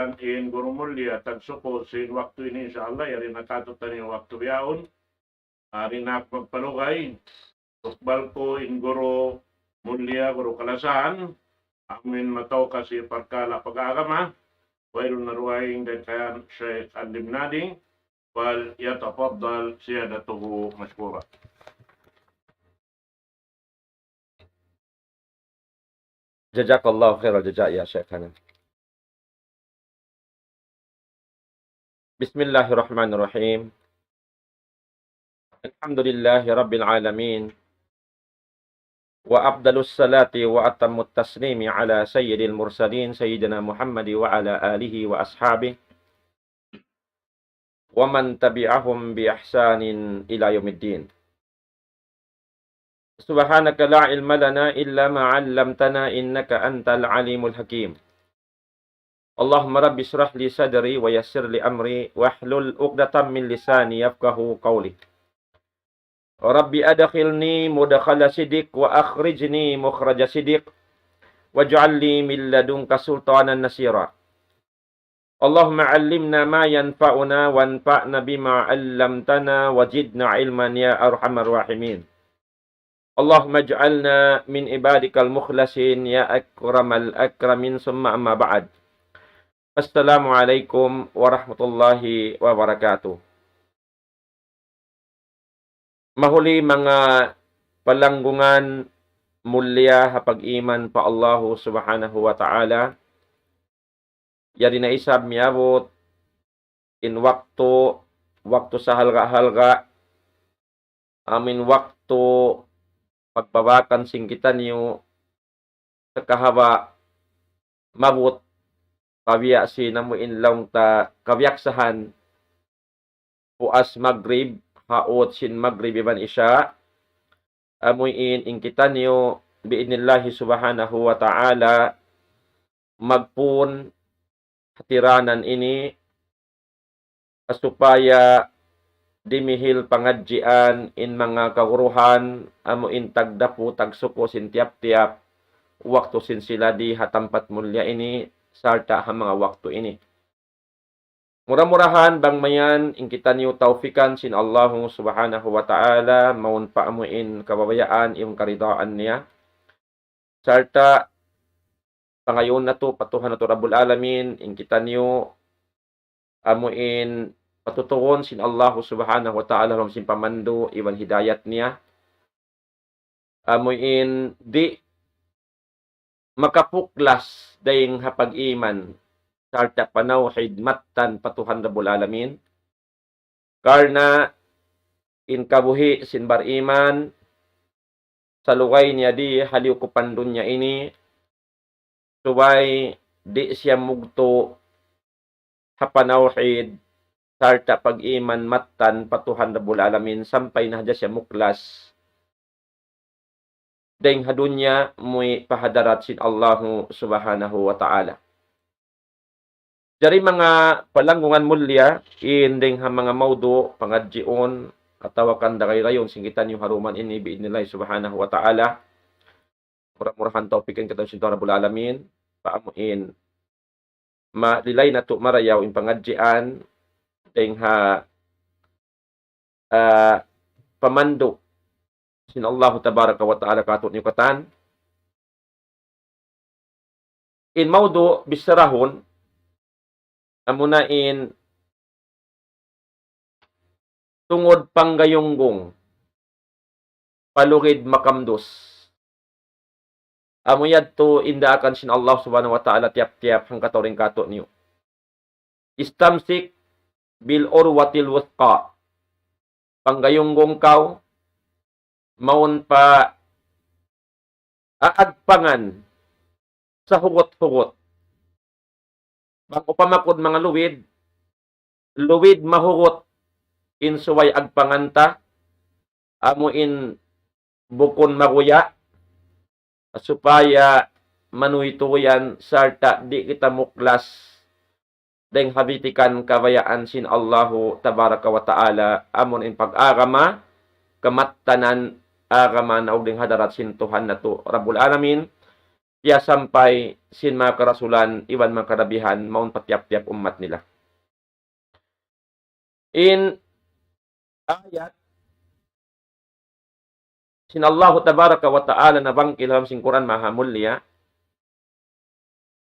in guru mulia tagsuko sin waktu ini insyaallah yari nakatutan yung waktu yaon ari na magpalugay tukbal ko in guru mulia guru kalasan amin mataw kasi pagkala pag-agama wailun naruwaing dan kayan Syekh Al-Limnadi wal yatafaddal siyadatuhu mashkura. Jazakallahu khairal jazaa ya Syekhana. Bismillahirrahmanirrahim. Alhamdulillahi rabbil alamin. Wa afdalus salati wa atammut taslimi ala sayyidil mursalin sayyidina Muhammad wa ala alihi wa ashabihi wa man tabi'ahum bi ihsanin ila yaumiddin. Subhanaka la ilma lana illa ma 'allamtana innaka antal alimul hakim. Allahumma rabbi shrah li sadri wa yassir li amri wahlul 'uqdatam min lisani yafqahu qawli. Rabbi adkhilni mudkhala sidq wa akhrijni mukhraja sidq waj'al li min ladunka sultanan nasira. Allahumma 'allimna ma yanfa'una wanfa'na bima 'allamtana wazidna 'ilman ya arhamar rahimin. Allahumma ij'alna min ibadikal mukhlasin ya akramal akramin summa amma ba'd. Assalamualaikum warahmatullahi wabarakatuh. Mahuli mga palanggungan mulia hapag-iman pa Allahu subhanahu wa ta'ala. Yari na isab miabot in waktu sa halga-halga amin waktu pagbabakan singkitan niyo sa kahaba mabot kawiya si namuin lang ta kawyaksahan puas maghrib haot sin maghrib iban isya amuin ingkitan niyo biidnillahi subhanahu wa ta'ala magpun hatiranan ini supaya dimihil pangadjian in mga kaguruhan amuin tagdapu tagsuko sin tiap-tiap waktu sin sila di hatampat mulya ini sarta ha mga waktu ini. Murah-murahan bang mayan ingkitan niyo taufikan sin Allahu subhanahu wa ta'ala maun paamuin kababayaan yung karidaan niya. Sarta pangayon na to patuhan na to Rabbul Alamin ingkitan niyo amuin patutuon sin Allahu subhanahu wa ta'ala rom sin pamando iwan hidayat niya. Amuin di makapuklas dayeng hapag-iman sarta panawhid mattan patuhan Rabbul Alamin. Karna in kabuhi sin bariman sa lugay niya di haliw ko pandun niya ini subay di siya mugto hapanawhid sarta pag-iman mattan patuhan Rabbul Alamin sampay na siya muklas deng hadunya muy pahadarat sin Allahu subhanahu wa ta'ala. Jari mga palanggungan mulya in deng ha mga maudo pangadjion atawakan dagay rayon singgitan yung haruman ini biidnillah subhanahu wa ta'ala. Murah-murahan taufikin kita sin Rabbul Alamin paamuin malilay na to marayaw in pangadjian deng ha pamando sin Allah tabaraka wa ta'ala katot niyo katan. In maudo bisarahon amunain tungod panggayunggong palugid makamdos. Amuyad to indaakan sin Allah subhanahu wa ta'ala tiap-tiap hang katoring katot niyo. Istamsik bil urwatil wuthqa. Panggayunggong kaw maun pa aagpangan sa hugot-hugot. Bang upamakod mga luwid mahugot in suway agpanganta amuin bukon maguya supaya manuytuyan sarta di kita muklas deng habitikan kabayaan sin Allahu tabaraka wa ta'ala amon in pag-agama kamattanan agama na og ding hadarat sin Tuhan na to Rabbul Alamin Kaya sampai sin mga karasulan, iwan mga karabihan, maun patiap-tiap umat nila. In ayat, sin Allah tabaraka wa ta'ala na bangkil dalam sin Quran maha mulia,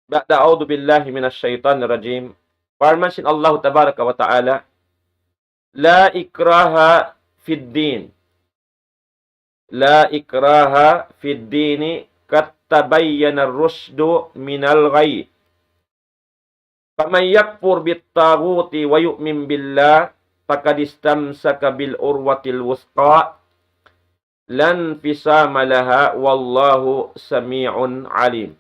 ba'da a'udhu billahi minasyaitanir rajim, farman sin Allah tabaraka wa ta'ala, la ikraha fid din. La ikraha fid dini kat tabayyana ar-rusydu minal ghayy. Faman yakfur bit-taghuti wa yu'min billah faqad istamsaka bil urwatil wusqa lan fisama laha wallahu sami'un alim.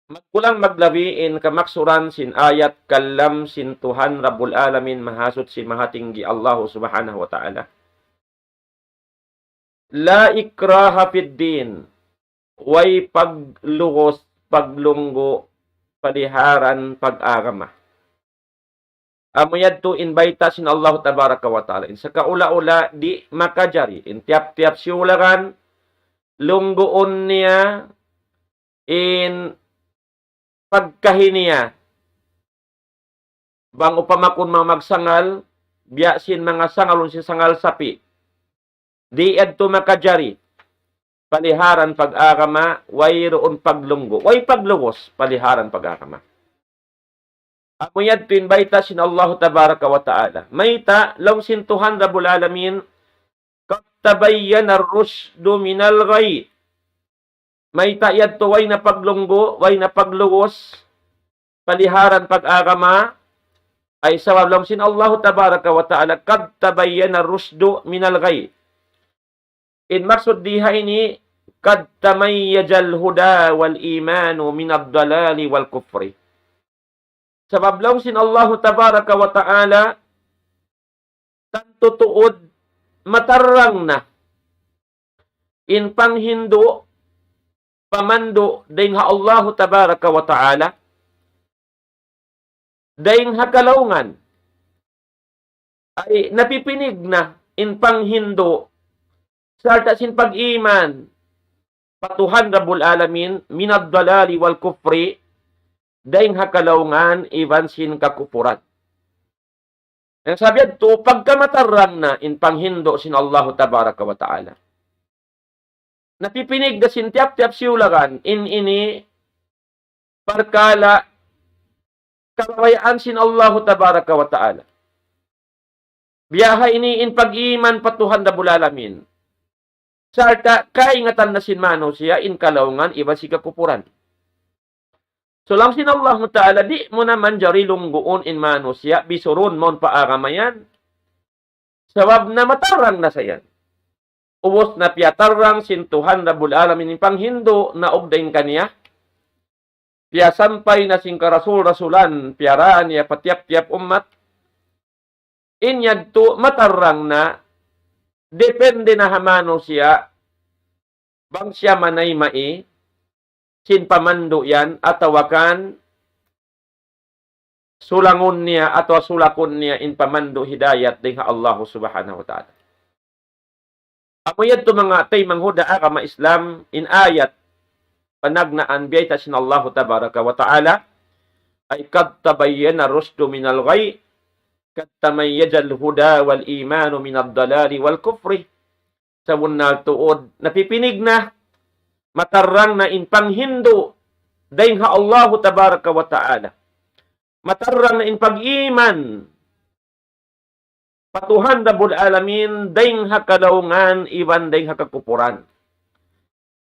Magkulang maglabiin kamaksuran sin ayat kalam sin Tuhan Rabbul Alamin mahasud si mahatinggi Allah subhanahu wa ta'ala. La ikraha fid din. Way paglugos, paglunggo, paliharan, pag-agama. Amayad to invita sin Allah tabaraka wa ta'ala. Sa kaula-ula, di makajari. In tiap-tiap siularan, lunggoon niya, in pagkahiniya. Bang upamakon mga magsangal, biyasin mga sangalon si sangal sapi. Di adto makajari. Paliharan pag-agama, way roon paglunggo. Way paglugos, paliharan pag-agama. Amuyad to invita sin Allah tabaraka wa ta'ala. Mayta, long sin Tuhan Rabbul Alamin, katabayyan ar-rusydu minal ghayy. Mayta yad to way na paglunggo, way na paglugos, paliharan pag-agama, ay sawab long sin Allah tabaraka wa ta'ala, katabayyan ar-rusydu minal ghayy. In maksud diha ini, kad tamayyajal huda wal imanu minad dalali wal kufri. Sabab lang sin Allah tabaraka wa ta'ala, tantutuod, matarang na. In panghindo, pamando, dahing ha Allah tabaraka wa ta'ala, dahing ha kalaungan, ay napipinig na, in panghindo, sarta sin pag-iman, patuhan Rabbul Alamin, minad dalali wal kufri, daing hakalaungan, iban sin kakupuran. Ang sabi ito, pagkamatarang na, in panghindo sin Allah tabaraka wa ta'ala. Napipinig na sin tiap-tiap siulagan, in ini, parkala, karawayaan sin Allah tabaraka wa ta'ala. Biyaha ini, in pag-iman, patuhan Rabbul Alamin. Sarta, kaingatan na sinmano siya, in kalaungan, iba si kakupuran. So lang sin Allah Ta'ala, di mo naman jari lungguon in mano siya, bisurun mon paagamayan. Sabab na matarang na sayan. Ubos na piyatarang sin Tuhan Rabbul Alamin, in panghindo na ogdain kaniya. Piya sampay na sin karasul-rasulan, piyaraan niya patiap-tiap umat. Inyad to matarang na, depende na hamano siya, bang siya manay mai, sin pamando yan, atawakan, sulangon niya, atau sulakon niya, in pamando hidayat, din Allah subhanahu wa ta'ala. Amuyad to mga tay manghuda agama Islam, in ayat, panagnaan, biyay sin Allah tabaraka wa ta'ala, ay kad tabayyana rusdu minal ghayy, katamayajal huda wal imanu minad dalali wal kufri. Sa bunal tuod, napipinig na, matarang na in panghindo, dahing ha Allah tabaraka wa ta'ala. Matarang na in pag-iman, patuhan Rabbul Alamin, dahing ha kalaungan, iwan dahing ha kakupuran.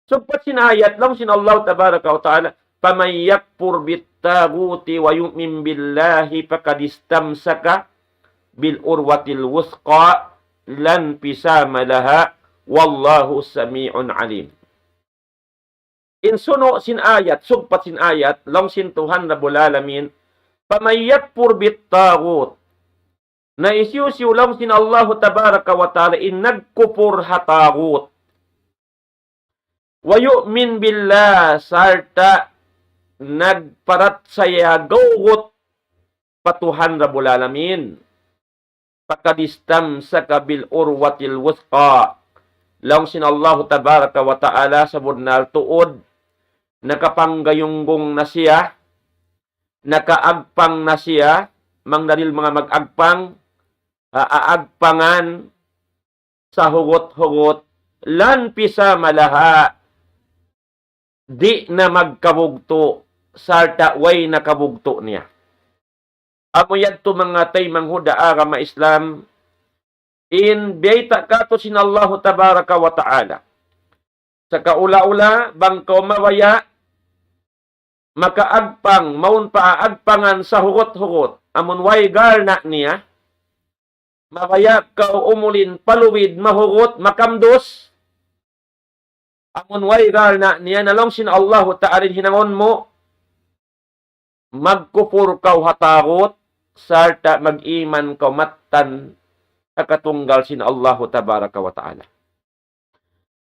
Sugpat sinayat lang sin Allah tabaraka wa ta'ala, pamayakpur bit-taguti wa yu'min billahi pakadistamsaka bil urwatil wusqa lan pisama laha wallahu sami'un alim. In suno sin ayat, sugpat sin ayat, long sin Tuhan Rabbul Alamin, pamayakpur bit-tagut. Na isyusiw long sin Allah tabaraka wa ta'ala, in nagkupur hatagut. Wa yu'min billah, sarta nagparat saya gawgot patuhan Rabbul Alamin. Pakadistam sa kabil urwatil wusqa, Laong sinallahu tabaraka wa ta'ala sa budnal tuod, nakapanggayunggong na siya, nakaagpang na siya, mangdaril mga mag-agpang, aagpangan sa hugot-hugot, lan pisa malaha, di na magkabugto, sarta way nakabugto niya. Amuyad to mga tay manghuda agama Islam, in biyayta kato sinallahu tabaraka wa ta'ala. Sa kaula-ula, bangkaw mawaya, makaagpang, maun paagpangan sa hugot-hugot, amun way garna niya, mawaya ka umulin, paluwid, mahugot, makamdos, amun way garna niya, nalong sinallahu ta'ala hinangon mo, magkupur kaw hatakot, sarta mag-iman kaw matan, katunggal sin Allahu tabaraka wa ta'ala.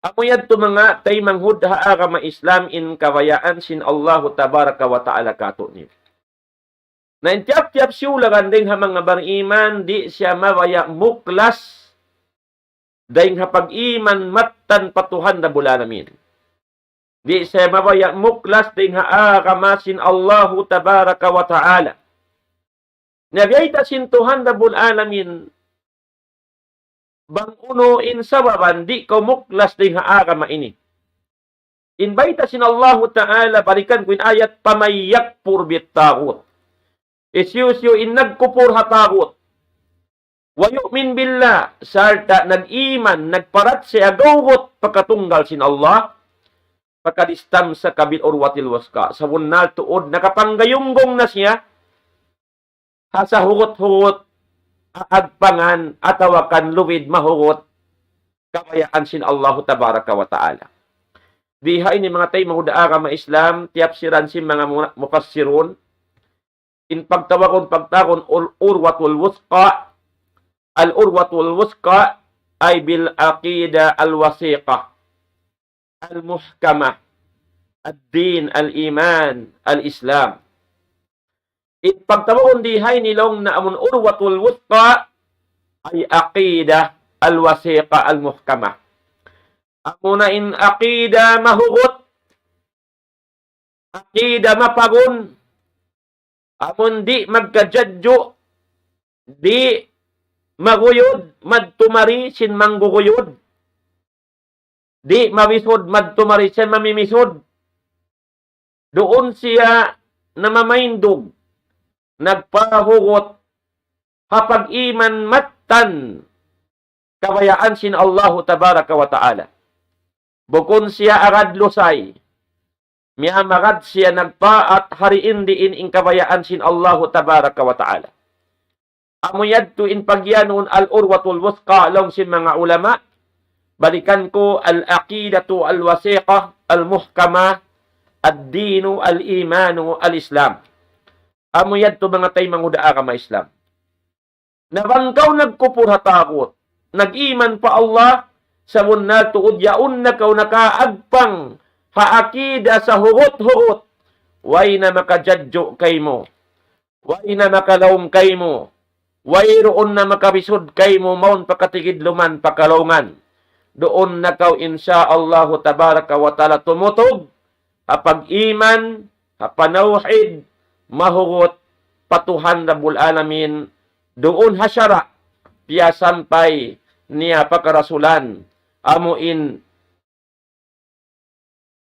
Amuyad to mga tay manghud agama Islam in kawayaan sin Allahu tabaraka wa ta'ala kato niyo. Na intiap-tiap siulagan ding ha mga bariman, di siya mawaya muklas, dahing hapag-iman matan patuhan na bulanamin. Di siya mawaya muklas, dahing ha agama sin Allahu tabaraka wa ta'ala. Nabiyayta sin Tuhan na bulanamin, bang uno in sababan, di ko muklas ding haagama ini. Inbaita sin Allahu ta'ala, balikan ko in ayat, pamayak purbit takot. Isyusyo in nagkupur hatakot. Wa yu'min billah, sarta nag-iman, nagparat siya gawgot, pagkatunggal sin Allah, pagkadistam sa kabil urwatil waska. Sa bunal tuod, nakapanggayunggong na siya, sa hugot-hugot, agpangan, atawakan, luwid, mahugot, kawayaan sin Allahu tabaraka wa ta'ala. Diha ini mga tay mahuda agama Islam, tiap siran si mga mufassirun, in pagtawakon pagtakon urwatul wusqa, al-urwatul wusqa ay bil aqida al-wasiqa, al-muhkamah, ad-din, al-iman, al-islam. Pagtawon dihay nilong na amun urwatul wusqa ay aqida al-wasiqa al-muhkamah. Amuna in aqida mahugot, aqida mapagun, amun di magkajadyo, di maguyod, madtumari sin mangguguyod, di mawisod, madtumari sin mamimisod. Doon siya namamaindog, nagpahugot, hapag-iman matan, kawayaan sin Allahu tabaraka wa ta'ala. Bukon siya agad lusay, miamagad siya nagpaat, hariin diin in kawayaan sin Allahu tabaraka wa ta'ala. Amuyad to in pagyanon al-urwatul wusqa, long sin mga ulama, balikan ko al-aqidatu al-wasiqa, al-muhkama, ad-dinu, al-imanu, al-islam. Amuyad to mga tay manguda agama Islam. Nabangkaw nagkupur hatakot, nag-iman pa Allah, sa munna tuod yaun na kaw nakaagpang, haakida sa hugot-hugot, way na makajadyo kay mo, way na makalawm kay mo, way roon na makabisod kay mo, maun pakatigid luman pakalawman. Doon na kaw insya Allahu tabaraka wa ta'ala tumutog, hapag-iman, hapanawhid, mahugot, patuhan Rabbul Alamin, doon hasyara, piya sampay niya pagkarasulan, amuin,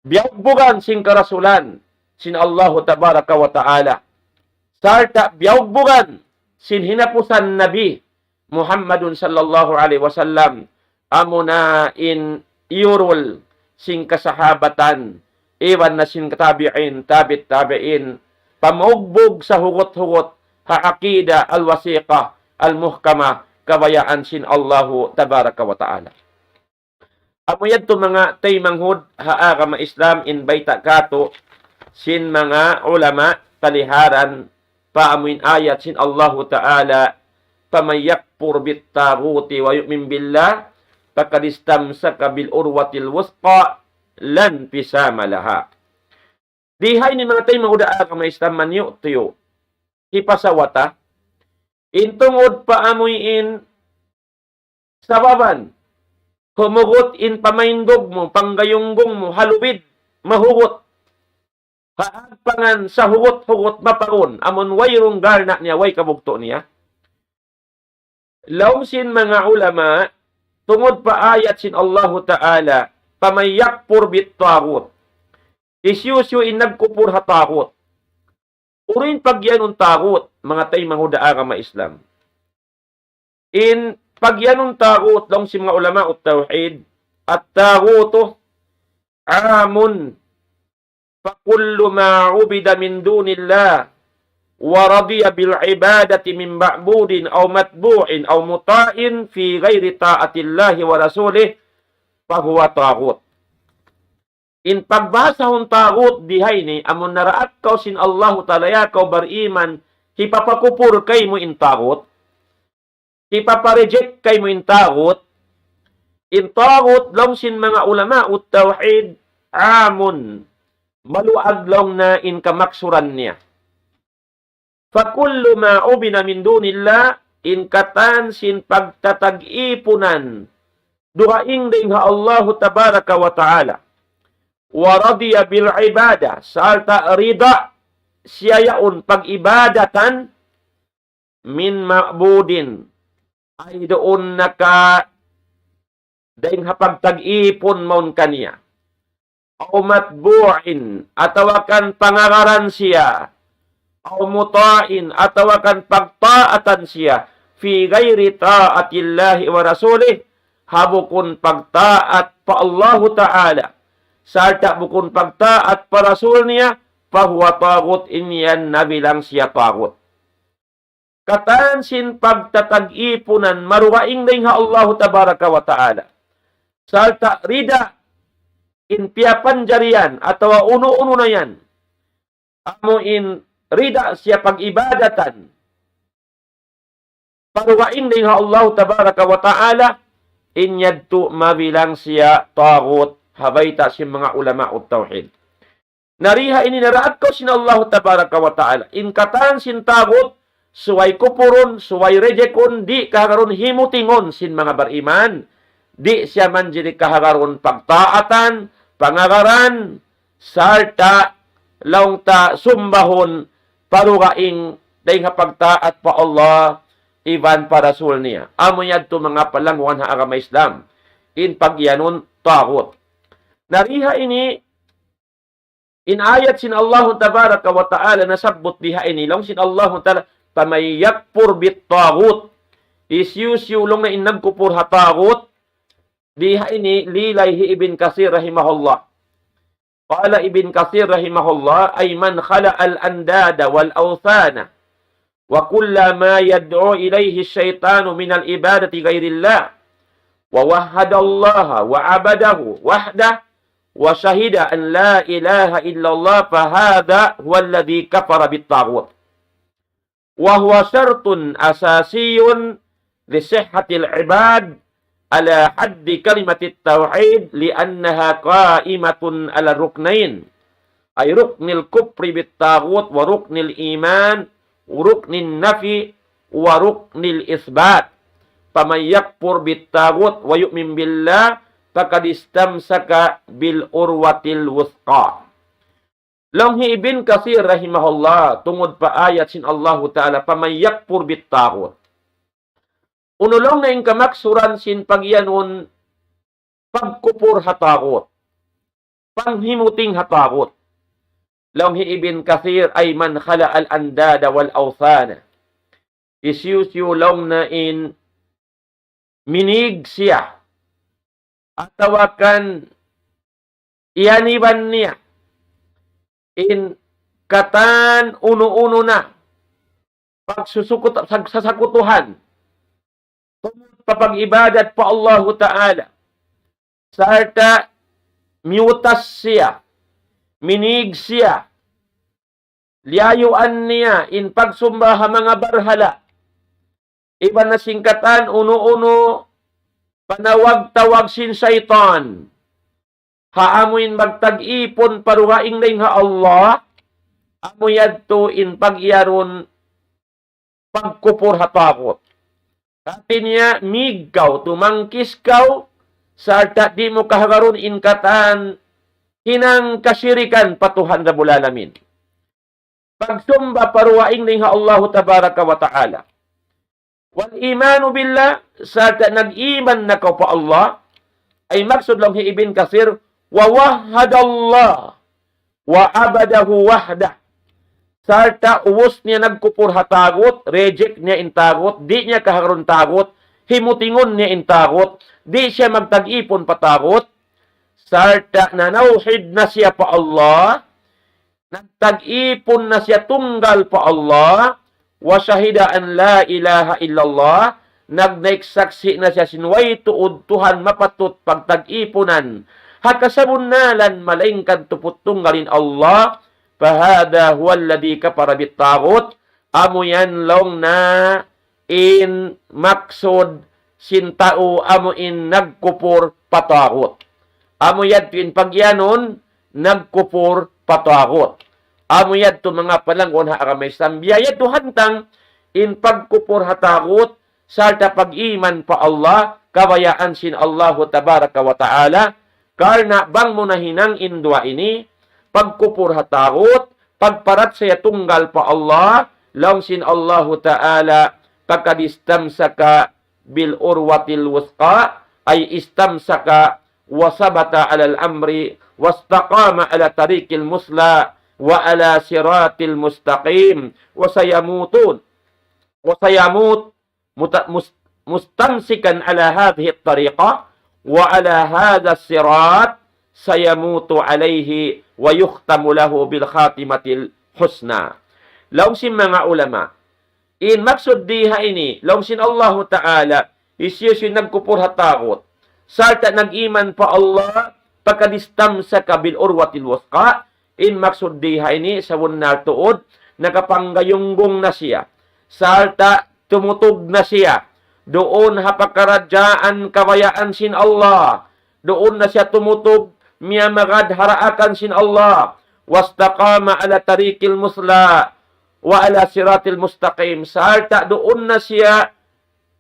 biyagbugan sing karasulan, sin Allahu tabaraka wa ta'ala, sarta biyagbugan, sin hinapusan Nabi, Muhammadun sallallahu alaihi wasallam, amuna in iurul, sing kasahabatan, iwan na sin katabi'in, tabit-tabi'in, pamugbog sa hugot-hugot, haakida al-wasiqa, al-muhkama, kawayaan sin Allahu tabaraka wa ta'ala. Amuyad to mga tay manghud haagama Islam in baita kato, sin mga ulama, taliharan, paamuin ayat sin Allahu ta'ala, pamayakpur bit taguti wa yu'min billah, pakadistamsaka bil urwatil wusqa, lan pisama laha. Dihay ni mga tayo mahuda agama Islam manyo tuyo. Ipasawata. Intungod paamuyin sababan. humugot in pamaindog mo, panggayunggong mo, halubid, mahugot. Haagpangan sa hugot-hugot maparon, amon wayrong garna niya, way kabugto niya. Laumsin mga ulama, tungod pa ayat sin Allahu Ta'ala, pamayakpur bit tagut. Isyusyo in nagkupur hatakot. Urin pagyanong takot, mga tay mahudaa ka ma-Islam. In pagyanong takot, lang si mga ulama o tawhid, at taguto, amun, fakullu ma'ubida min dunillah, wa radiya bil ibadati min ma'budin aw matbu'in aw muta'in fi ghairi ta'atillahi wa rasulih, fahuwa tagut. In pagbasa hong tagut dihay ni, amon naraat kaw sin Allahu talaya kaw bariman, hipapakupur kay mo in tagut, hipapareject kay mo in tagut lang sin mga ulama ut tawhid, amun, maluag lang na in kamaksuran niya. Fakullu ma'ubina min dunillah, in katan sin pagtatag-ipunan, duhaing din ha Allahu tabaraka wa ta'ala. Wa radiya bil ibada, salta rida siya yaon pag-ibadatan min ma'budin, ay doon naka daing hapagtag-ipon maun kaniya. O matbu'in, atawakan pangangaran siya. O mutain, atawakan pagtaatan siya. Fi gayri ta'atillahi wa rasulih, habukun pagtaat pa Allahu Ta'ala. Sarta bukun pagtaat pa Rasul niya, pahuwa tagut inyan nabilang siya tagut. Katansin pagtatag-ipunan, maruwaing ding ha Allahu Tabaraka wa Ta'ala. Salta rida, in piyapanjarian, atawa uno-uno na yan. Amo in rida siya pag-ibadatan. Paruwaing ding ha Allahu Tabaraka wa Ta'ala, inyadto mabilang siya tagut. Habayta si mga ulama o tawhid. Nariha ini naraat ko sin Allah tabaraka wa ta'ala. In katan sin tagot, suway kupuron, suway rejekon, di kahagaron himutingon sin mga bariman. Di siya man jiri kahagaron pagtaatan, pangagaran, sarta, laungta, sumbahon, parugaing, dahing hapagtaat pa Allah, iban pa Rasul niya. Amo yad to mga palanguan ha agama Islam. In pagyanon, tagot. Nariha ini, in ayat sin Allah tabaraka wa ta'ala, nasabot diha ini, lang sin Allah ta'ala, pamayakpur bit tagut, isyusyulong na inagkupur ha tagut, diha ini, lilayhi Ibn Katsir rahimahullah. Qala Ibn Katsir rahimahullah, ay man khala al-andada wal-awthana, wa kulla ma yad'u ilayhi syaitanu minal ibadati ghairillah, wa wahhadallaha wa abadahu wahdah, wa syahida an la ilaha illallah, fahadha huwa alladhi kafara bit-taghut. Wa huwa syartun asasiyun li sihhatil ibad ala haddi kalimatit tauhid li'annaha qa'imatun ala ruknain, ay ruknil kufri bit-taghut wa ruknil iman wa ruknin nafi wa ruknil isbat. Faman yakfur bit-taghut wa yu'min billah faqad istamsaka bil urwatil wuthqa. Langhi Ibn Katsir rahimahullah, tungod pa ayat sin Allah Ta'ala, faman yakfur bit-taghut. Unulong na yung kamaksuran sin pagyanon, pagkupur hatagot, panghimuting hatagot. Langhi Ibn Katsir ay man khala al-andada wal-awthana. Isyusyu long na in minig siya, atawakan ianiban niya, in katan uno-uno na, pagsusukot sa sakutuhan, papag-ibadat pa Allah Ta'ala, sarta miutas siya, minig siya, liyayuan niya, in pagsumbaha mga barhala, iba na singkatan, uno-uno, panawag-tawag sin syaitan. Haamuin magtag-ipon paruhaing na ha Allah. Amuyad to in pag-iyaron pagkupur hatakot. Kati niya, migaw, tumangkis kaw, sarta di mo kahagaron inkatan hinang kasyirikan patuhan Rabbul Alamin. Pagsumba paruwaing ning Allah tabaraka wa ta'ala. Wal imanu billah, sarta nag-iman na ka pa Allah, ay maksud lang Ibn Katsir, wa wahadallah wa abadahu wahdah. Sarta uwos niya nagkupur hatagot, reject niya intagot, di niya kahagaron tagot, himutingon niya intagot, di siya magtag-ipon patagot, sarta nanauhid na siya pa Allah, nagtag-ipon na siya tunggal pa Allah, wa syahida an la ilaha illallah, nagnaisaksi na siya sinway tuod Tuhan mapatut pagtag-iponan, hakasabunalan malaingkad tuput tunggalin Allah, fahada huwa alladhi kafara bit-taghut, amo yan long na in maksud sintao amo in nagkupur patagot. Amo yad in pagyanon nagkupur patagot. Amo yad to mga palangon ha aramay sambiyayad to hantang in pagkupur hatagot sarta pag-iman pa Allah kabayaan sin Allah tabaraka wa ta'ala karna bang mo na hinang indwa ini pagkupur hatagot pagparat saya tunggal pa Allah lang sin Allah ta'ala kakadistamsaka bil urwatil wusqa ay istamsaka wasabata alal amri wastaqama ala tariqil musla wa ala siratil mustaqim wasayamut mustamsikan ala hadhihi at-tariqa wa ala hadha as-sirat sayamutu alayhi wa yukhtamu lahu bil khatimatil husna. Law sin mga ulama in maksud diha ini law sin Allah Ta'ala isyo nagkupur hatagot sarta nag-iman pa Allah pagkadistamsa ka bil urwatil wusqa in maksud diha ini sa wunar tuod nakapanggayunggong na siya sarta tumutog na siya doon hapakaradyaan kabayaan sin Allah doon na siya tumutog miya magad haraakan sin Allah wastaqama ala tariqil musla wa ala siratil mustaqim sarta doon na siya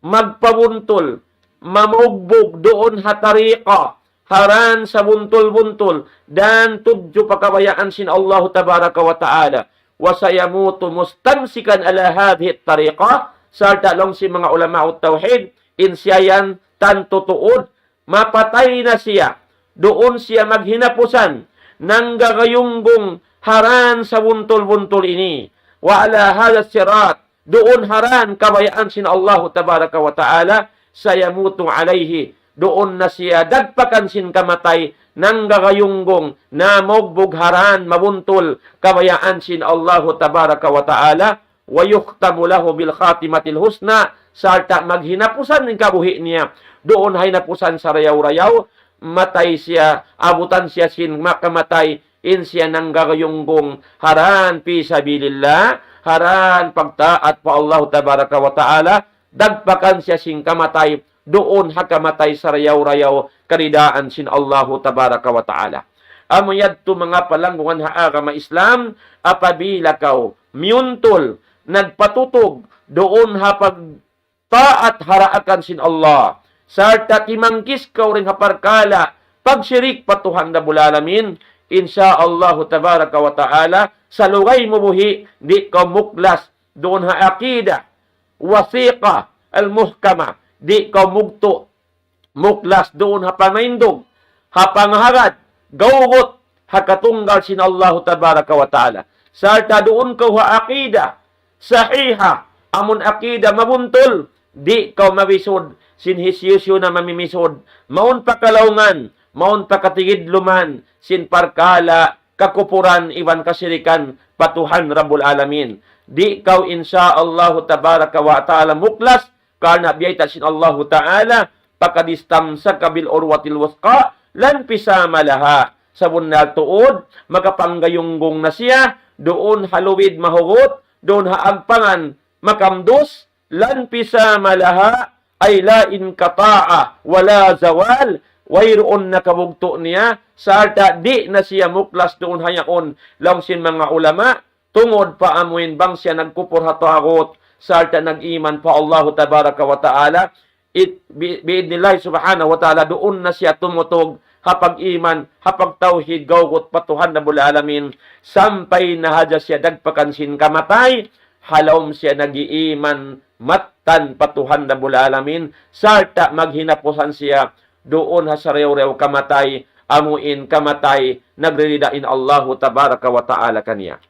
magpabuntol mamugbog doon hatariqa haran sa buntol-buntol dan tudyo pakabayaan sin Allah tabaraka wa ta'ala wa sayamutu mustamsikan ala hadhihi at-tariqa sarta long si mga ulama ut tauhid insyayan tanto tuod mapatay na siya doon siya maghinapusan ng gagayunggong haran sa buntol-buntol ini wa ala hadha sirat doon haran kabayaan sin Allah tabaraka wa ta'ala sayamutu alayhi doon na siya dagpakan sin kamatay ng gagayunggong na mogbog haran mabuntol kabayaan sin Allah tabaraka wa ta'ala wa yukhtamu lahu bil khatimatil husna sarta maghinapusan ng kabuhi niya doon hay napusan sa rayaw-rayaw matay siya abutan siya sin makamatay in siya ng gagayunggong haran fi sabilillah haran pagtaat pa Allah tabaraka wa ta'ala dagpakan siya sin kamatay doon hakamatay sa rayaw-rayaw karidaan sin Allah tabaraka wa ta'ala. Amayad to mga palanggungan haagama Islam apabila kaw miuntol nagpatutog doon hapag taat haraakan sin Allah sarta timangkis kaw rin haparkala pagsyirik patuhan Rabbul Alamin insya Allah tabaraka wa ta'ala sa lugay mo buhi di ka muklas doon ha akida wasiqa al-muhkama di ka mugto muklas doon ha pamaindog ha pangharad gawgot ha katunggal sin Allah tabaraka wa ta'ala sarta doon ka ha akida sahiha amon akida mabuntol di ka mabisod sin hisyusyo na mamimisod maun pakalaungan maun pakatigidluman sin parkala kakupuran iwan kasirikan patuhan Rabbul Alamin di kaw insya Allah tabaraka wa ta'ala muklas karena biyayta sin Allah ta'ala pakadistamsa kabil urwatil wusqa lan pisama laha sa bunal tuod makapanggayunggong na siya doon haluwid mahugot doon haagpangan makamdos lan pisama laha ay la inkata'a wala zawal wayroon na kabugto niya sarta di na siya muklas doon hayaon lang sin mga ulama tungod pa amuin bang siya nagkupur hatagot sarta nag-iman pa Allah tabaraka wa ta'ala biidnillah subhanahu wa ta'ala, doon na siya tumutog, hapag iman, hapag tauhid, gawgot patuhan na bula alamin, sampay na hadya siya dagpakansin kamatay, halawm siya nag-iiman, mattan patuhan na bula alamin, sarta maghinapusan siya, doon ha sa rew-rew kamatay, amuin kamatay, nagriridain Allahu tabaraka wa ta'ala kaniya.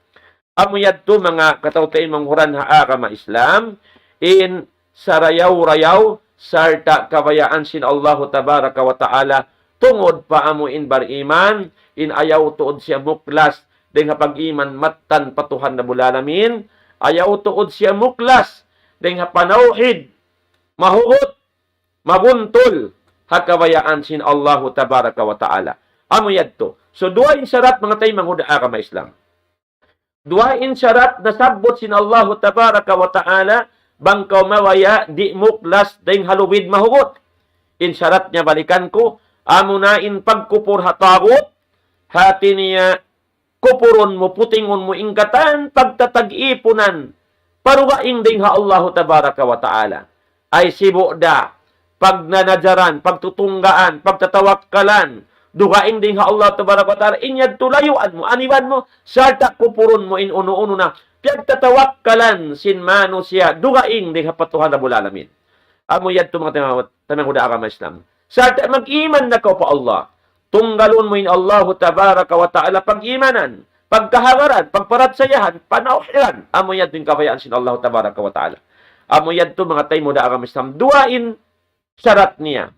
Amuyad to mga katawtain manghuran ha ka Islam, in sarayaw-rayaw, sarta kabayaan sin Allahu tabaraka wa ta'ala, tungod pa amuin bar iman, in ayaw tuod siya muklas, deng hapag iman mattan patuhan na bulalamin, ayaw tuod siya muklas, deng hapanawhid, mahugot, mabuntol, hakabayaan sin Allahu tabaraka wa ta'ala. Amuyad to. So, duwain syarat mga tayo manghuda ka Islam. Duwain syarat na sabot sin Allahu tabaraka wa ta'ala, bangkaw mawaya, di muklas, ding haluwid mahugot. In syarat niya balikan ko, amunain pagkupur hatagot, hati niya, kupuron mo, putingon mo, ingkatan, pagtatag-ipunan, parugaing ding ha Allahu tabaraka wa ta'ala. Ay sibo da, pagnanajaran, pagtutunggaan, pagtatawakkalan, dugaing ding ha Allah tabaraka wa ta'ala, inyad tulayuan mo, aniwan mo, sarta kupuron mo, in uno-uno na, pagtatawakkalan sin mano siya, dugaing ding hapatuhan na bulalamin. Amo yad to mga tamang huda ka Islam. Sarta mag-iman na ka pa Allah. Tunggalon mo in Allahu tabaraka wa ta'ala pag-imanan, pagkahagaran, pagparatsayahan, panauhiran. Amo yad din kabayaan sin Allahu tabaraka wa ta'ala. Amo yad to mga tayo huda ka Islam. Duwain syarat niya.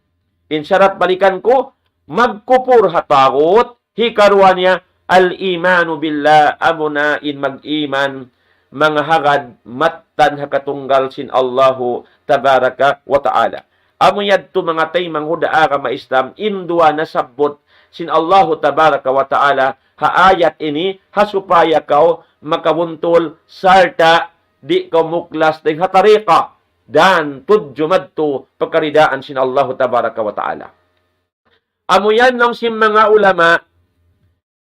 In syarat balikan ko, magkupur hatagot, hikarwa niya, al-imanu billah, amunain mag-iman, mga hagad, mattan hakatunggal sin Allahu tabaraka wa ta'ala. Amuyad to mga tay manghudaa ka Islam, indua na sabot sin Allahu tabaraka wa ta'ala, haayat ini, hasupaya kao, makabuntol, sarta, di ka muklas, ding hatarika, dan tudjumad to, pagkaridaan sin Allahu tabaraka wa ta'ala. Amuyan ng sim mga ulama,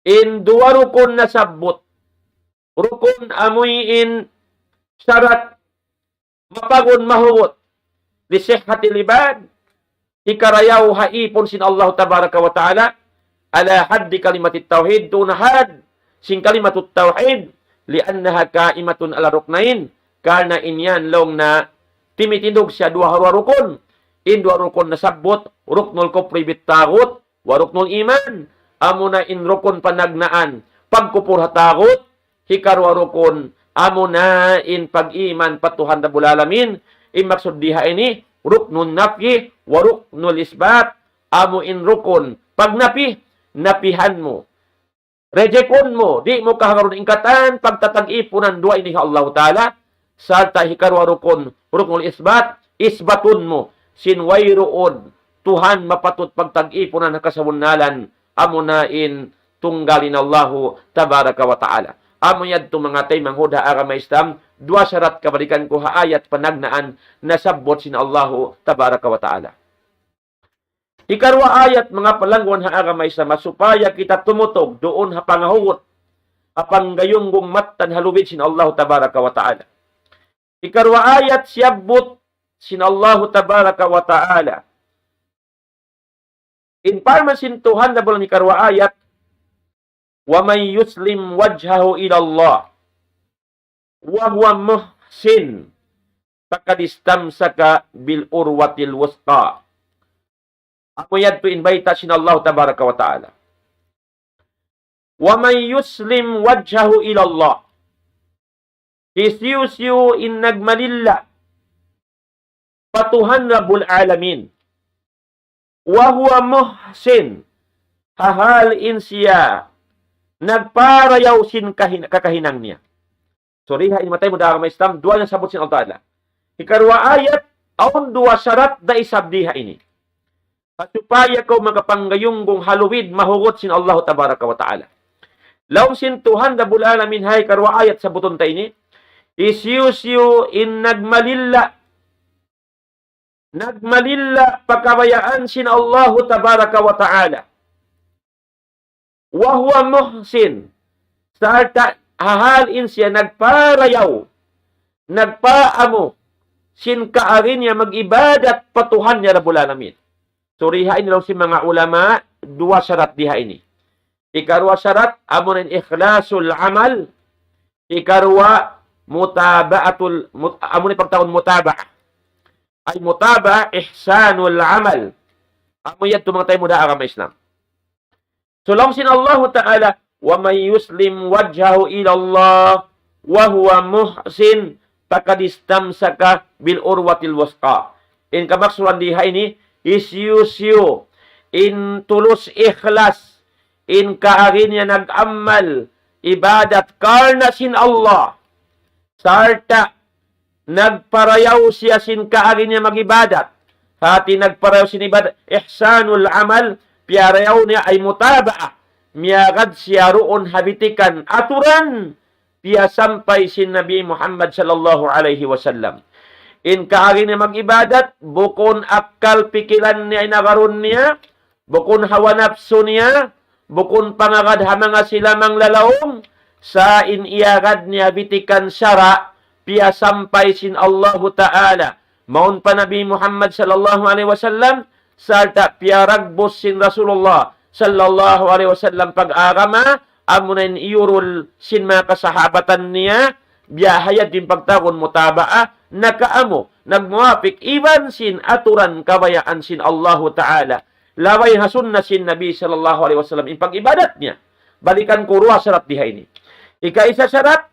in dua rukun na sabot, rukun amuyin syarat mapagon mahugot li sihhatil ibad, ikarayaw haipon sin Allah tabaraka wa ta'ala ala haddi kalimatit tauhid, tunahad sin kalimatut tauhid liannaha kaimatun ala ruknain, karena inyan long na timitindog siya dua rukun, in dua rukun na sabot, ruknul kufri bit tagut wa ruknul iman, amuna in rukun panagnaan, pagkupur hatagot, hikarwa rukun, amuna in pag-iman patuhan na bulalamin, imaksud diha ini, ruknun nafyi, wa ruknul isbat, amu in rukun, pag napihan mo, rejekon mo, di mo kahagaron ingkatan, pagtatag-ipunan dua ini Allah Ta'ala, sarta hikarwa rukun, ruknul isbat, isbatun mo, sinwayroon, Tuhan mapatut pagtag-ipunan na kasawunalan, amunain tunggalin Allahu tabaraka wa ta'ala. Amuyad to mga tay manghuda agama Islam, dua syarat kabalikan ko haayat panagnaan na sabot sin Allahu tabaraka wa ta'ala. Ikarwa ayat mga palangwan ha agama Islam, supaya kita tumutog doon ha pangahugot, apang gayunggong mattan halubid sin Allahu tabaraka wa ta'ala. Ikarwa ayat siyabot sin Allahu tabaraka wa ta'ala. In parmasin Tuhan na bulan ikarwa ayat, wa may yuslim wajhahu ila Allah wa huwa muhsin faqad istamsaka bil urwatil wusqa. Ako yad to invite sin Allah tabaraka wa ta'ala. Wa may yuslim wajhahu ila Allah, siyu in nagmalilla patuhan Rabbul Alamin, wa huwa muhsin, hahal in siya nagparayaw sin kakahinang niya. Sorry ha, matay mo da ka Islam, dua na sabot sin Allah Ta'ala. Ikarwa ayat, aun dua syarat da isabdiha ini. Supaya ko makapanggayunggong haluwid mahugot sin Allah tabaraka wa ta'ala. Laum sin Tuhan Rabbul Alamin hay karwa ayat sa buton ta ini, isyusyu in nagmalilla pakabayaan sin Allah tabaraka wa ta'ala. Wa huwa muhsin, sarta hahalin siya nagparayaw, nagpaamo sin kaarin niya mag-ibadat patuhan niya Rabbul Alamin. So rihain daw si mga ulama, dua syarat diha ini. Ikarwa syarat, amunin ikhlasul amal. Ikarwa, amunin pagtaon mutaba'. Ay mutaba' ihsanul amal. Amuyan ito mga tayo muda agama Islam. So lang sin Allah Ta'ala, wa may yuslim wajhahu ilallah, wa huwa muhsin, pakadistamsaka bil urwatil wasqa. In kamaksuran diha ini, isyusyu, in tulus ikhlas, in kaarin niya nag-amal, ibadat karna sin Allah, sarta, nagparayaw siya sin kaarin niya mag-ibadat, hati nagparayaw sin ibadat, ihsanul amal, piyarayaw niya ay mutaba'a, miyagad siya roon habitikan, aturan, piya sampay sin Nabi Muhammad sallallahu alaihi wasallam. In kaari niya mag-ibadat, bukon akal pikiran niya ay nagaroon niya, bukon hawa nafsu niya, bukon pangagad hamanga sila mang lalaong, sa iniyagad niya bitikan syara, piya sampay sin Allahu Ta'ala. Maun pa Nabi Muhammad sallallahu alaihi wasallam, sarta piya ragbos sin Rasulullah sallallahu alaihi wasallam pag-agama, amunin iurul sin mga kasahabatan niya, biyahayad din pagtakon mutaba'a, nakaamo, nagmuapik, iban sin aturan kabayaan sin Allahu Ta'ala. Laway hasun na sin Nabi sallallahu alaihi wasallam, in pag-ibadat niya. Balikan ko ruwa syarat diha ini. Ika-isa syarat,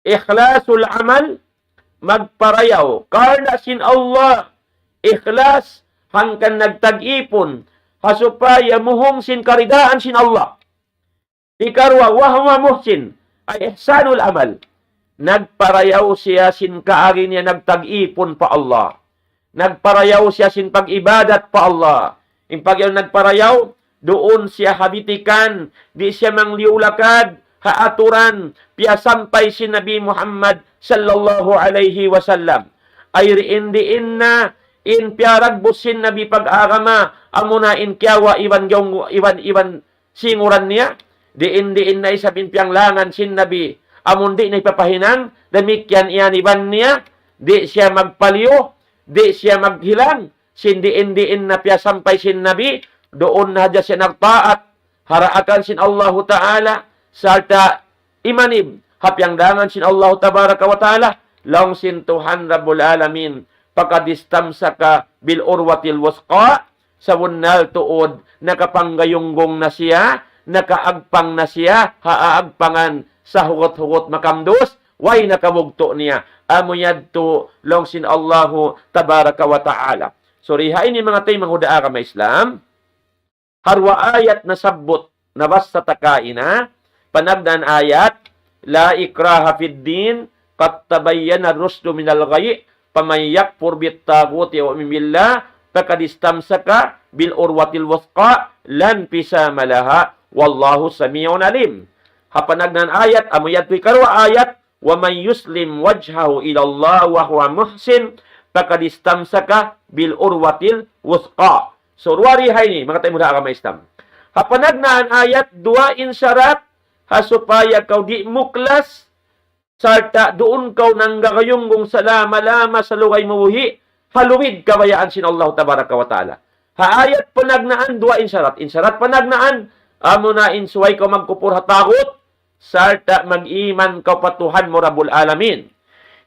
ikhlasul amal, magparayaw, karna sin Allah, ikhlas, hangkan nagtag-ipon, hasupaya muhong sin karidaan sin Allah. Ikarwa, wahwa muhsin, ay ihsanul amal. Nagparayaw siya sin kaari niya nagtag-ipon pa Allah. Nagparayaw siya sin pag-ibadat pa Allah. Yung pag nagparayaw, doon siya habitikan, di siya mangliulakad, haaturan, piyasampay si Nabi Muhammad sallallahu alaihi wasallam. Ay riin na, in piyaragbos sin Nabi pag-agama, amuna in kiyawa iwan singuran niya, diin na isabin piyang langan sin Nabi, amun di na ipapahinang, damikyan iyan iban niya, di siya magpaliyo, di siya maghilang, sin diin na piyasampay sin Nabi, doon na siya nagtaat, haraakan sin Allahu Ta'ala, sarta imanib, hapyang dangan sin Allahu Tabaraka wa Ta'ala, long sin Tuhan Rabbul Alamin, pakadistamsaka bil urwatil wasqa, sa wunnal tuod, nakapanggayunggong na siya, nakaagpang na siya, haaagpangan sa hugot-hugot makamdos, way nakabugto niya. Amuyad to long sin Allahu Tabaraka wa Ta'ala. So rihain ni mga tayo manghudaa ka may Islam, harwa ayat na sabot na basta takaina, panagdan ayat, la ikraha fid din, qad tabayyana ar-rusdu minal ghayy, faman yakfur bit-taghuti wa yu'min billah, faqad istamsaka bil urwatil wasqa, lan pisama laha, wallahu sami'un alim. Hapanagnan ayat, amuyad tuy karwa ayat, wa man yuslim wajhahu ila Allah wa huwa muhsin, faqad istamsaka bil urwatil wasqa. So ruwari hay ni mga tayo muna agama Islam. Hapanagnaan ayat, dua in syarat, hasupaya kau di muklas, sarta doon kau nanggagayunggong salama-lama sa lugay mabuhi, haluwid kabayaan sin Allah Tabaraka wa Ta'ala. Haayat panagnaan, dua in syarat panagnaan, amo na insuway kau magkupur hatakot, sarta mag-iman kau patuhan mo Rabbul Alamin.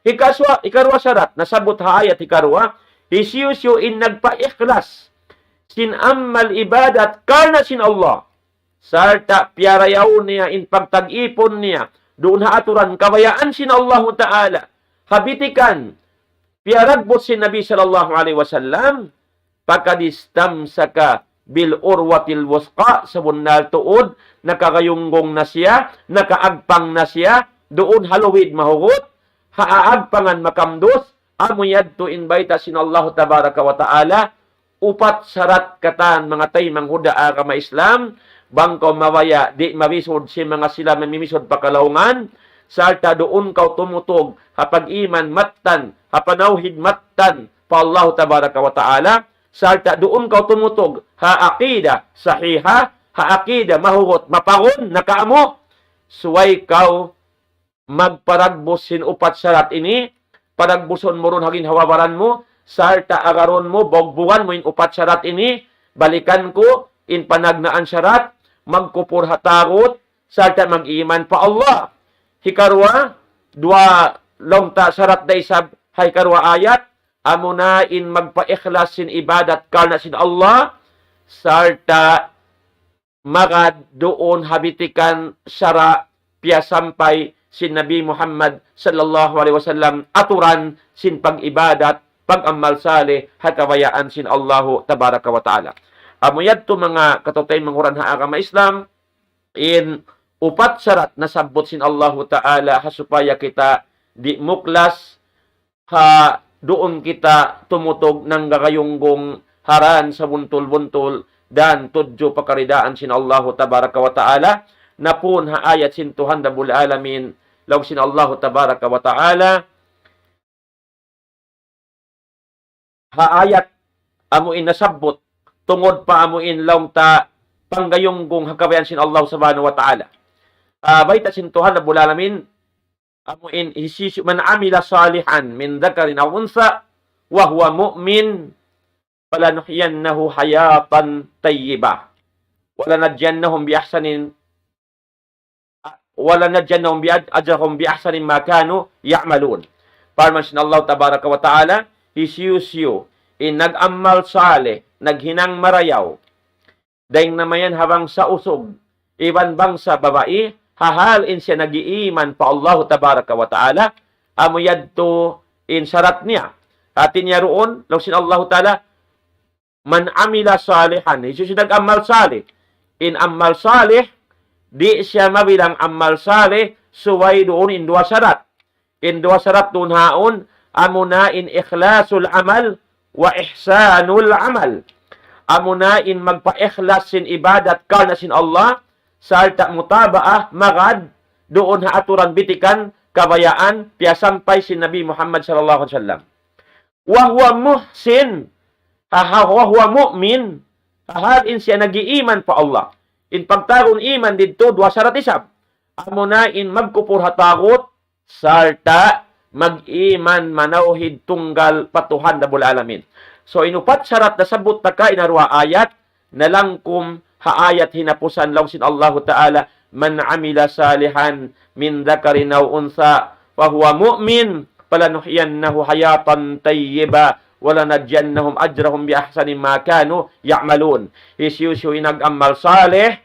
Ikarwa syarat, nasabot haayat ikarwa, isyusyo in nagpa-ikhlas, sin ammal ibadat karna sin Allah. Sarta piyarayaw niya in pagtag-ipon niya, doon haaturan kabayaan sin Allah Ta'ala. Habitikan, piyaragbot sin Nabi sallallahu alaihi wasallam, pakadistamsaka bil urwatil wasqa, sa bunal tuod, nakagayunggong na siya, nakaagpang na siya, doon haluwid mahugot, haaagpangan makamdos, amuyad to invite sin Allah Tabaraka wa Ta'ala, upat syarat katan mga tay manghuda agama Islam, bangko mawaya di mabisod si mga sila mamimisod pakalaungan, sarta doon kau tumutog, hapag iman mattan, hapanawhid mattan, pa Allah Tabaraka wa Ta'ala, sarta doon kau tumutog, ha-aqida sahiha, ha-aqida mahugot, mapangon, nakaamo, suway kau magparagbos sin upat syarat ini, panagbuson mo ron hagin hawabaran mo, sarta agaron mo, bogbugan mo in upat syarat ini, balikan ko, in panagnaan syarat, magkupur hatagot, sarta mag-iman pa Allah. Hikarwa, dua longta syarat day sab, hikarwa ayat, amuna in magpa-ikhlas sin ibadat karna sin Allah, sarta magad doon habitikan syara piya sampay sin Nabi Muhammad sallallahu alaihi wasallam aturan sin pag-ibadat, pag-amal saleh, hakawayaan sin Allahu tabaraka wa ta'ala. Amuyad to mga katutay manguran ha agama Islam, in upat syarat na sabot sin Allahu ta'ala hasupaya kita di muklas ha doon kita tumutog ng gagayunggong haran sa buntul-buntul dan tudyo pakaridaan sin Allahu tabaraka wa ta'ala na pun ha ayat sin Tuhan Rabbul Alamin law sin Allahu tabaraka wa ta'ala ha ayat amuin nasabot tungod pa amuin law ta panggayunggong hakabayan sin Allah subhanahu wa ta'ala. Baita sin Tuhan Rabbul Alamin amuin hisisu man amila salihan min dhakarin aw unsa wa huwa mu'min falanuhyiyannahu hayatan tayyibah walanajyannahum bi ajrahum bi ahsanin ma kanu ya'malun. Parman sin Allah tabaraka wa ta'ala hisiusyo in nag-amal saleh, naghinang marayaw daing namayan habang sa usog iban bang sa babae hahal in siya nag-iiman pa Allah tabaraka wa ta'ala amuyad to in syarat niya atin niya roon law sin Allah ta'ala man amila salihan isu nag-amal saleh in amal saleh di siya mabilang amal saleh suway doon in dua syarat doon haon amuna in ikhlasul amal wa ihsanul amal amuna in magpa-ikhlas sin ibadat karna sin Allah sarta mutabaah magad doon ha aturan bitikan kabayaan piyasampay sin Nabi Muhammad sallallahu alaihi wasallam wa huwa muhsin wa huwa mu'min hahal in siya nag-iiman pa Allah in pagtaron iman didto dua syarat isab amuna in magkupur hatagot sarta mag-iman manawhid tunggal patuhan Rabbul Alamin. So inupat syarat na sabot na ka inarwa ayat na langkum haayat hinapusan law sin Allah ta'ala man amila salihan min dhakarin aw unsa wa huwa mu'min falanuhyiyannahu hayatan tayyiba walanajyannahum ajrahum bi ahsani ma kanu ya'malun. Isyusyo inag-amal saleh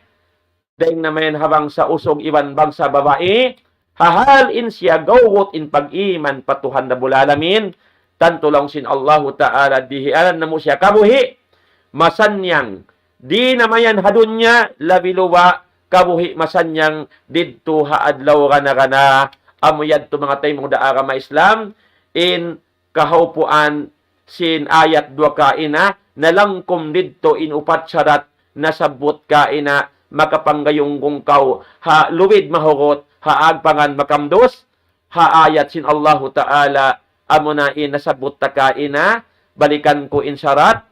daing naman habang sa usog iban bang sa babae hahal in siya gawot in pag-iman patuhan Rabbul Alamin tanto lang sin Allahu ta'ala dihialan na mo siya kabuhi masanyang di namayan hadunya labiluwa kabuhi masanyang didto haadlaw gana amuyad to mga tayo mga daagama Islam in kahaupuan sin ayat 2 kaina nalangkom didto in upat syarat nasabot kaina makapanggayunggong kaw ha luwid mahugot haag pangan makamdos ha ayat sin Allahu ta'ala amuna in nasabot ta kaina balikan ko in syarat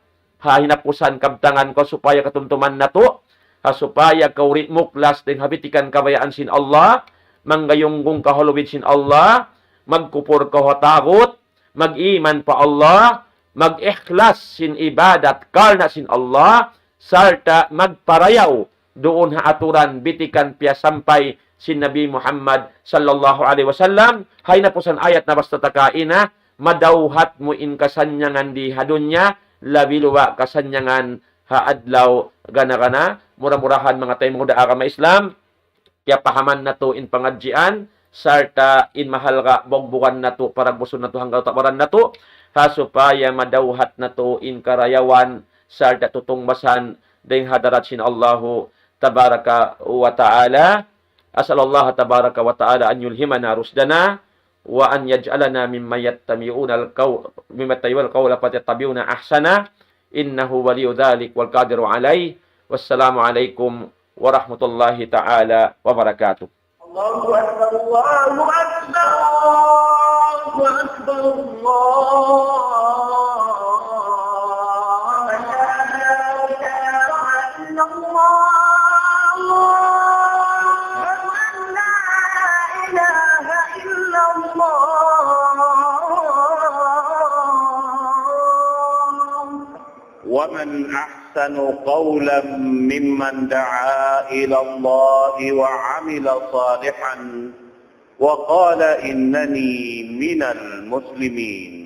ha hinapusan kabtangan ko supaya katumtuman nato ha supaya kaurit muklas din habitikan kabayaan sin Allah manggayunggong kahuluwid sin Allah magkupur ka hatagot mag-iman pa Allah mag-ikhlas sin ibadat karna sin Allah sarta magparayaw doon ha aturan bitikan piya sampay si Nabi Muhammad sallallahu alaihi wasallam hay na po san ayat na basta takaina madawhat mo in kasanyangan di hadunya labiluwa kasanyangan haadlaw gana mura-murahan mga tayo mga daagama Islam kaya pahaman na to in pangadjian sarta in mahal ka bogbukan na to paragbuson na to hanggang tawaran na to ha supaya madawhat na to in karayawan sarta tutungbasan ding hadarat sin Allahu tabaraka wa ta'ala. Asallallahu tabaraka wa ta'ala an yulhimana rusdana wa an yaj'alana mimman yattabi'una al-qawla fayattabi'una ahsana innahu waliyyu dzalik wal qadiru alayhi. Wassalamu alaikum warahmatullahi ta'ala wabarakatuh. Allahu akbar, Allahu akbar, Allahu akbar, Allah ومن أحسن قولا ممن دعا إلى الله وعمل صالحا وقال إنني من المسلمين.